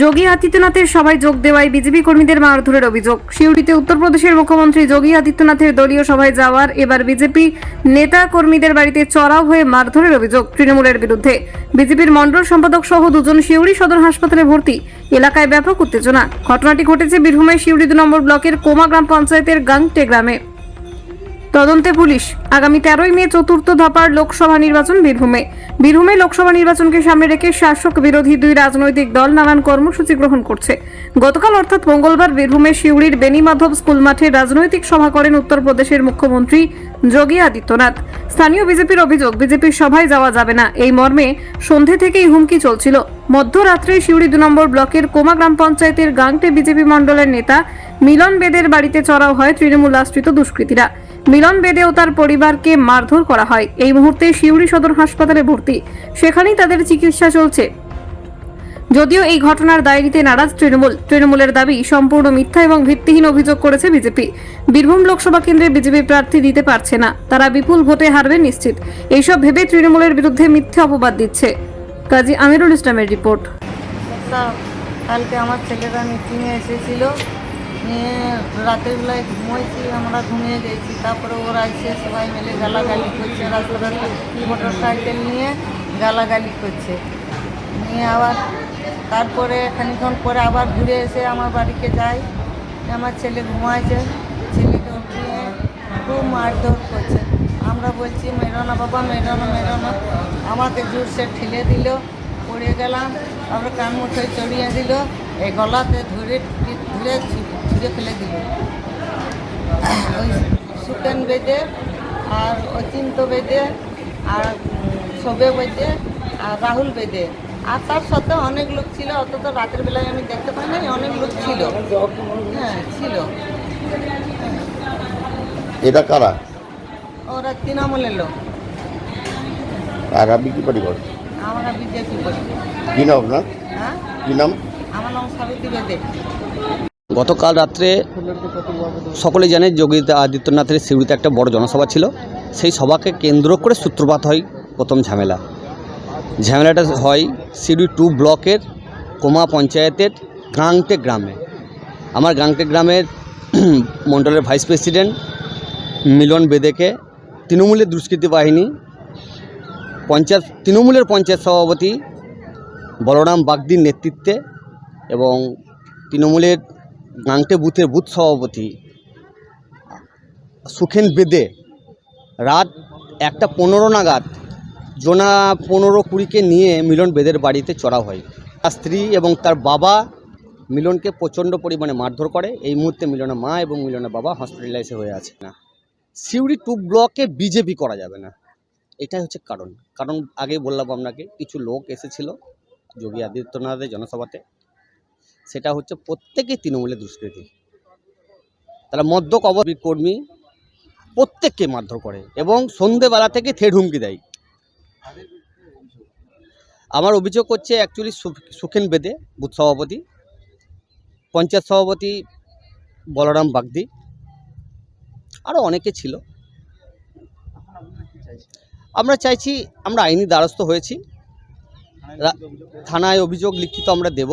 যোগী আদিত্যনাথের সভায় যোগ দেওয়ায় বিজেপি কর্মীদের মারধরের অভিযোগ। সিউড়িতে উত্তরপ্রদেশের মুখ্যমন্ত্রী যোগী আদিত্যনাথের দলীয় সভায় যাওয়ার এবার বিজেপি নেতা কর্মীদের বাড়িতে চড়াও হয়ে মারধরের অভিযোগ তৃণমূলের বিরুদ্ধে। বিজেপির মণ্ডল সম্পাদক সহ দুজন সিউড়ি সদর হাসপাতালে ভর্তি। এলাকায় ব্যাপক উত্তেজনা। ঘটনাটি ঘটেছে বীরভূমের সিউড়ি 2 নম্বর ব্লকের কোমা গ্রাম পঞ্চায়েতের গাংটে গ্রামে। তদন্তে পুলিশ। আগামী 13ই মে চতুর্থ ধাপার লোকসভা নির্বাচন বীরভূমে লোকসভা নির্বাচনকে সামনে রেখে শাসক বিরোধী দুই রাজনৈতিক দল নানান কর্মসূচি গ্রহণ করছে। গতকাল অর্থাৎ মঙ্গলবার বীরভূমের সিউড়ির বেনিমাধব স্কুল মাঠে রাজনৈতিক সভা করেন উত্তরপ্রদেশের মুখ্যমন্ত্রী যোগী আদিত্যনাথ। স্থানীয় বিজেপির অভিযোগ, বিজেপির সভায় যাওয়া যাবে না। এই মর্মে সন্ধে থেকেই হুমকি চলছিল। মধ্যরাত্রে সিউড়ি 2 নম্বর ব্লকের কোমা গ্রাম পঞ্চায়েতের গাংটে বিজেপি মণ্ডলের নেতা মিলন বেদের বাড়িতে চড়াও হয় তৃণমূল আশ্রিত দুষ্কৃতীরা। মিলন বেদে ও তার পরিবারকে মারধর করা হয়। এই মুহূর্তে সিউড়ি সদর হাসপাতালে ভর্তি, সেখানেই তাদের চিকিৎসা চলছে। যদিও এই ঘটনার দায় নিতে নারাজ তৃণমূলের দাবি সম্পূর্ণ মিথ্যা এবং ভিত্তিহীন অভিযোগ করেছে বিজেপি। বীরভূম লোকসভা কেন্দ্রে বিজেপি প্রার্থী দিতে পারছে না, তারা বিপুল ভোটে হারবে নিশ্চিত। এইসব ভেবে তৃণমূলের বিরুদ্ধে মিথ্যা অপবাদ দিচ্ছে। কাজী আমিরুল ইসলামের রিপোর্ট। কালকে আমার ছেলেরা মিটিংয়ে এসেছিল, নিয়ে রাতের বেলায় ঘুমোইছি, আমরা ঘুমিয়ে গেছি। তারপরে ওরা এসে সবাই মিলে গালাগালি করছে, রাস্তা মোটর সাইকেল নিয়ে গালাগালি করছে। নিয়ে আবার তারপরে খানিক্ষণ পরে আবার ঘুরে এসে আমার বাড়িতে যাই। আমার ছেলে ঘুমাইছে, ছেলেকে উঠিয়ে খুব মারধর করছে। আমরা বলছি মেরো না বাবা, মেরো না, মেরো না। আমাকে জোরসে ঠেলে দিল, পড়ে গেলাম। তারপরে কান মুঠোয় চড়িয়ে দিল, এই গলাতে ধরে ছুঁড়ে ফেলে দিল। ওই সুকেন বেদে আর অচিন্ত বেদে আর শোবে বেদে আর রাহুল বেদে, আর তার সাথে অনেক লোক ছিল। অত তো রাতের বেলায় আমি দেখতে পাই নাই, অনেক লোক ছিল। হ্যাঁ ছিল। এটা কারা? ওরা তৃণমূলের লোক। আর আপনি কি পার্টি করেন? আমরা বিজেপি করি। কি নাম আপনার? হ্যাঁ, কি নাম? আমার নাম সাবিত্রী বেদে। গতকাল রাত্রে সকলে জানে যোগী আদিত্যনাথের সিউড়িতে একটা বড় জনসভা ছিল। সেই সভাকে কেন্দ্র করে সূত্রপাত হয় প্রথম ঝামেলাটা হয় সিউড়ি 2 ব্লকের কোমা পঞ্চায়েতের গাংটে গ্রামে। আমার গাংটে গ্রামের মণ্ডলের ভাইস প্রেসিডেন্ট মিলন বেদেকে তৃণমূলের দুষ্কৃতী বাহিনী তৃণমূলের পঞ্চায়েত সভাপতি বলরাম বাগদির নেতৃত্বে এবং তৃণমূলের গাংটে বুথের বুথ সভাপতি সুখেন বেদে রাত 1:15 নাগাদ জোনা 15-20কে নিয়ে মিলন বেদের বাড়িতে চড়াও হয়। তার স্ত্রী এবং তার বাবা মিলনকে প্রচণ্ড পরিমাণে মারধর করে। এই মুহূর্তে মিলনের মা এবং মিলনের বাবা হসপিটালাইজে হয়ে আছে। না, সিউড়ি 2 ব্লকে বিজেপি করা যাবে না, এটাই হচ্ছে কারণ আগেই বললাম আপনাকে, কিছু লোক এসেছিল যোগী আদিত্যনাথের জনসভাতে। সেটা হচ্ছে প্রত্যেকেই তৃণমূলের দুষ্কৃতী। তারা মদ্যপ কর্মী প্রত্যেককে মারধর করে এবং সন্ধ্যেবেলা থেকে থ্রেট হুমকি দেয়। আমার অভিযোগ হচ্ছে অ্যাকচুয়ালি সুখেন বেদে বুথ সভাপতি, পঞ্চায়েত সভাপতি বলরাম বাগদি, আরও অনেকে ছিল। আমরা চাইছি, আমরা আইনি দ্বারস্থ হয়েছি, থানায় অভিযোগ লিখিত আমরা দেব।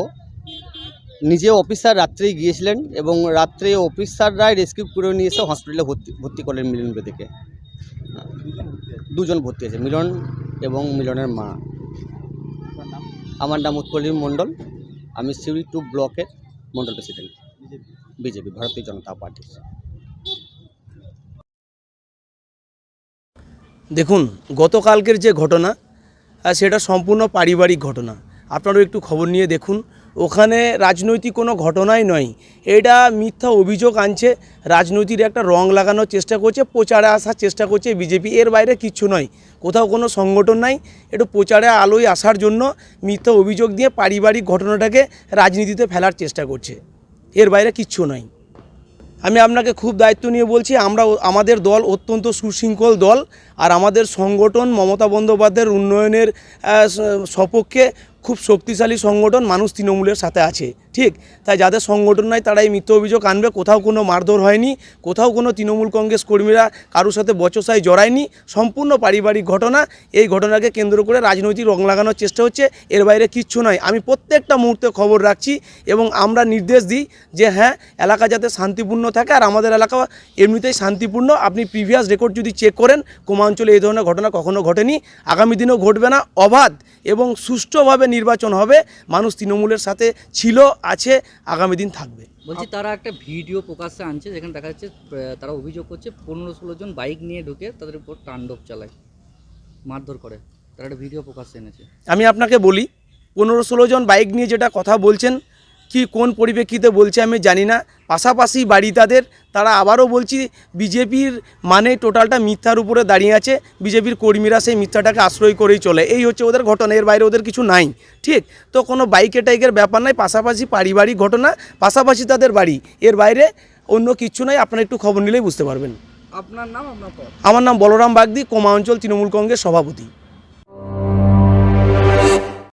নিজে অফিসার রাত্রেই গিয়েছিলেন এবং রাত্রে অফিসাররাই রেস্কিউ করে নিয়ে এসে হসপিটালে ভর্তি করলেন মিলন বেদেকে। 2 জন ভর্তি আছে, মিলন এবং মিলনের মা। আমার নাম উৎপলীন মণ্ডল, আমি সিউড়ি 2 ব্লকের মণ্ডল প্রেসিডেন্ট, বিজেপি, ভারতীয় জনতা পার্টি। দেখুন, গতকালকের যে ঘটনা সেটা সম্পূর্ণ পারিবারিক ঘটনা। আপনারাও একটু খবর নিয়ে দেখুন। ওখানে রাজনৈতিক কোনো ঘটনাই নয়, এটা মিথ্যা অভিযোগ আনছে, রাজনৈতিক একটা রং লাগানোর চেষ্টা করছে, প্রচারে আসার চেষ্টা করছে বিজেপি। এর বাইরে কিচ্ছু নয়, কোথাও কোনো সংগঠন নাই। একটু প্রচারে আলোয় আসার জন্য মিথ্যা অভিযোগ দিয়ে পারিবারিক ঘটনাটাকে রাজনীতিতে ফেলার চেষ্টা করছে, এর বাইরে কিচ্ছু নয়। আমি আপনাকে খুব দায়িত্ব নিয়ে বলছি, আমাদের দল অত্যন্ত সুশৃঙ্খল দল, আর আমাদের সংগঠন মমতা বন্দ্যোপাধ্যায়ের উন্নয়নের সপক্ষে খুব শক্তিশালী সংগঠন। মানুষ তৃণমূলের সাথে আছে। ঠিক, তাই যাদের সংগঠন নাই তারা এই মিথ্যা অভিযোগ আনবে। কোথাও কোনো মারধর হয়নি, কোথাও কোনো তৃণমূল কংগ্রেস কর্মীরা কারোর সাথে বচসায় জড়ায়নি, সম্পূর্ণ পারিবারিক ঘটনা। এই ঘটনাকে কেন্দ্র করে রাজনৈতিক রং লাগানোর চেষ্টা হচ্ছে, এর বাইরে কিচ্ছু নয়। আমি প্রত্যেকটা মুহূর্তে খবর রাখছি এবং আমরা নির্দেশ দিই যে হ্যাঁ, এলাকা যাতে শান্তিপূর্ণ থাকে, আর আমাদের এলাকা এমনিতেই শান্তিপূর্ণ। আপনি প্রিভিয়াস রেকর্ড যদি চেক করেন, কোমাঞ্চলে এই ধরনের ঘটনা কখনো ঘটেনি, আগামী দিনেও ঘটবে না। অবাধ এবং সুষ্ঠুভাবে নির্বাচন হবে। মানুষ তৃণমূলের সাথে ছিল, আছে, আগামী দিন থাকবে। বলছি তারা একটা ভিডিও প্রকাশ্যে আনছে যেখানে দেখা যাচ্ছে তারা অভিযোগ করছে 15-16 জন বাইক নিয়ে ঢুকে তাদের উপর তাণ্ডব চালায়, মারধর করে। তারা একটা ভিডিও প্রকাশ্যে এনেছে। আমি আপনাকে বলি, 15-16 জন বাইক নিয়ে যেটা কথা বলছেন, কি কোন পরিপ্রেক্ষিতে বলছে আমি জানি না। পাশাপাশি বাড়ি তাদের, তারা আবারও বলছি বিজেপির মানে টোটালটা মিথ্যার উপরে দাঁড়িয়ে আছে। বিজেপির কর্মীরা সেই মিথ্যাটাকে আশ্রয় করেই চলে, এই হচ্ছে ওদের ঘটনা, এর বাইরে ওদের কিছু নাই। ঠিক, তো কোনো বাইকে টাইকের ব্যাপার নাই, পাশাপাশি পারিবারিক ঘটনা, পাশাপাশি তাদের বাড়ি, এর বাইরে অন্য কিছু নাই। আপনারা একটু খবর নিলেই বুঝতে পারবেন। আপনার নাম, আপনার পদ? আমার নাম বলরাম বাগদি, কোমা অঞ্চল তৃণমূল কংগ্রেস সভাপতি।